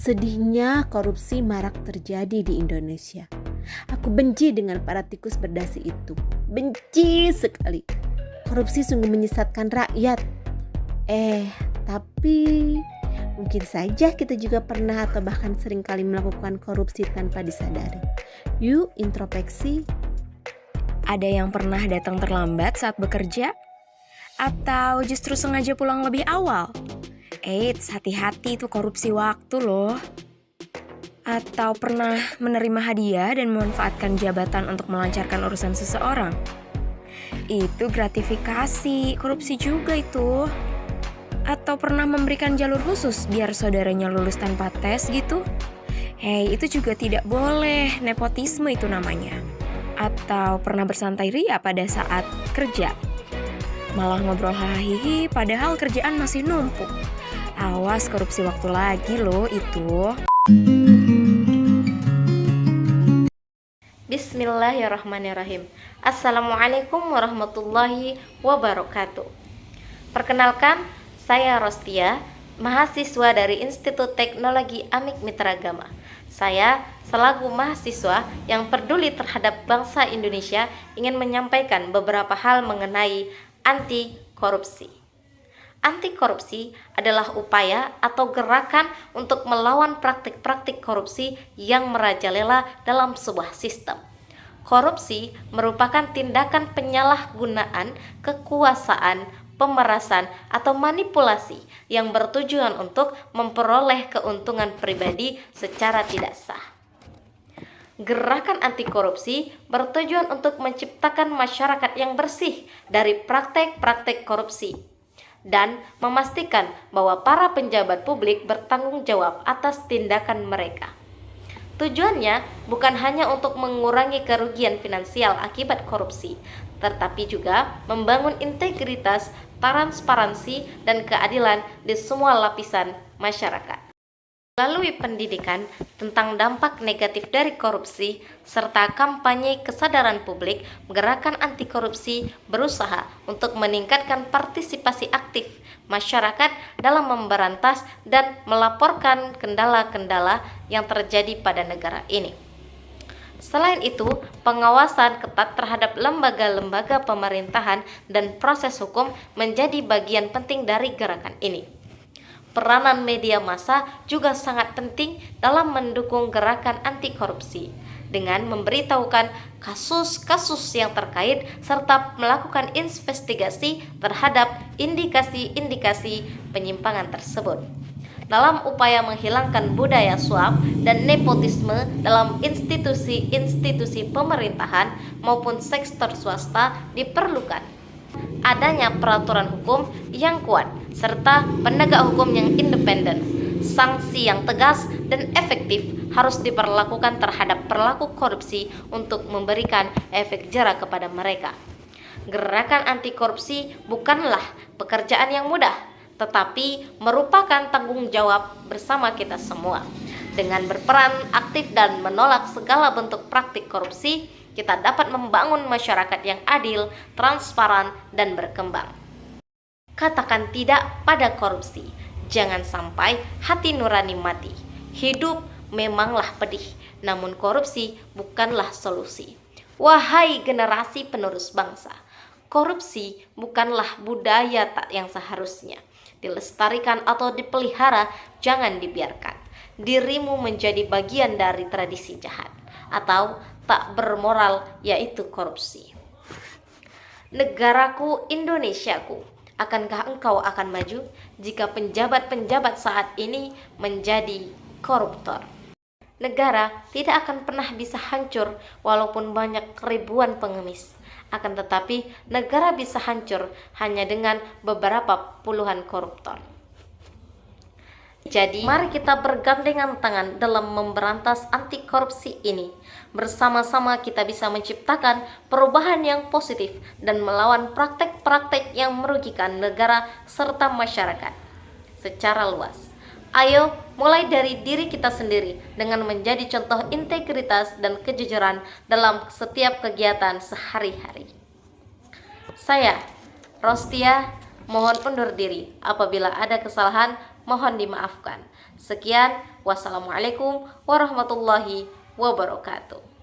Sedihnya korupsi marak terjadi di Indonesia. Aku benci dengan para tikus berdasi itu. Benci sekali. Korupsi sungguh menyesatkan rakyat. Tapi mungkin saja kita juga pernah atau bahkan seringkali melakukan korupsi tanpa disadari. Yuk introspeksi. Ada yang pernah datang terlambat saat bekerja? Atau justru sengaja pulang lebih awal? Eits, hati-hati itu korupsi waktu loh. Atau pernah menerima hadiah dan memanfaatkan jabatan untuk melancarkan urusan seseorang? Itu gratifikasi, korupsi juga itu. Atau pernah memberikan jalur khusus biar saudaranya lulus tanpa tes gitu? Hei, itu juga tidak boleh, nepotisme itu namanya. Atau pernah bersantai ria pada saat kerja? Malah ngobrol hahihi padahal kerjaan masih numpuk. Awas korupsi waktu lagi loh itu. Bismillahirrahmanirrahim. Assalamualaikum warahmatullahi wabarakatuh. Perkenalkan, saya Rostia, mahasiswa dari Institut Teknologi Amik Mitragama. Saya selaku mahasiswa yang peduli terhadap bangsa Indonesia ingin menyampaikan beberapa hal mengenai anti korupsi. Anti korupsi adalah upaya atau gerakan untuk melawan praktik-praktik korupsi yang merajalela dalam sebuah sistem. Korupsi merupakan tindakan penyalahgunaan kekuasaan, pemerasan, atau manipulasi yang bertujuan untuk memperoleh keuntungan pribadi secara tidak sah. Gerakan anti korupsi bertujuan untuk menciptakan masyarakat yang bersih dari praktek-praktek korupsi dan memastikan bahwa para penjabat publik bertanggung jawab atas tindakan mereka. Tujuannya bukan hanya untuk mengurangi kerugian finansial akibat korupsi, tetapi juga membangun integritas, transparansi, dan keadilan di semua lapisan masyarakat. Melalui pendidikan tentang dampak negatif dari korupsi serta kampanye kesadaran publik, gerakan anti korupsi berusaha untuk meningkatkan partisipasi aktif masyarakat dalam memberantas dan melaporkan kendala-kendala yang terjadi pada negara ini. Selain itu, pengawasan ketat terhadap lembaga-lembaga pemerintahan dan proses hukum menjadi bagian penting dari gerakan ini. Peranan media massa juga sangat penting dalam mendukung gerakan anti korupsi dengan memberitahukan kasus-kasus yang terkait serta melakukan investigasi terhadap indikasi-indikasi penyimpangan tersebut. Dalam upaya menghilangkan budaya suap dan nepotisme dalam institusi-institusi pemerintahan maupun sektor swasta diperlukan adanya peraturan hukum yang kuat serta penegak hukum yang independen. Sanksi yang tegas dan efektif harus diberlakukan terhadap pelaku korupsi untuk memberikan efek jera kepada mereka. Gerakan anti korupsi bukanlah pekerjaan yang mudah, tetapi merupakan tanggung jawab bersama kita semua. Dengan berperan aktif dan menolak segala bentuk praktik korupsi, kita dapat membangun masyarakat yang adil, transparan, dan berkembang. Katakan tidak pada korupsi. Jangan sampai hati nurani mati. Hidup memanglah pedih, namun korupsi bukanlah solusi. Wahai generasi penerus bangsa, korupsi bukanlah budaya yang seharusnya dilestarikan atau dipelihara. Jangan dibiarkan dirimu menjadi bagian dari tradisi jahat atau tak bermoral, yaitu korupsi. Negaraku Indonesiaku, akankah engkau akan maju jika penjabat-penjabat saat ini menjadi koruptor? Negara tidak akan pernah bisa hancur walaupun banyak ribuan pengemis. Akan tetapi negara bisa hancur hanya dengan beberapa puluhan koruptor. Jadi, mari kita bergandengan tangan dalam memberantas anti korupsi ini. Bersama-sama kita bisa menciptakan perubahan yang positif dan melawan praktek-praktek yang merugikan negara serta masyarakat secara luas. Ayo, mulai dari diri kita sendiri dengan menjadi contoh integritas dan kejujuran dalam setiap kegiatan sehari-hari. Saya, Rostia, mohon undur diri. Apabila ada kesalahan, mohon dimaafkan. Sekian, wassalamualaikum warahmatullahi wabarakatuh.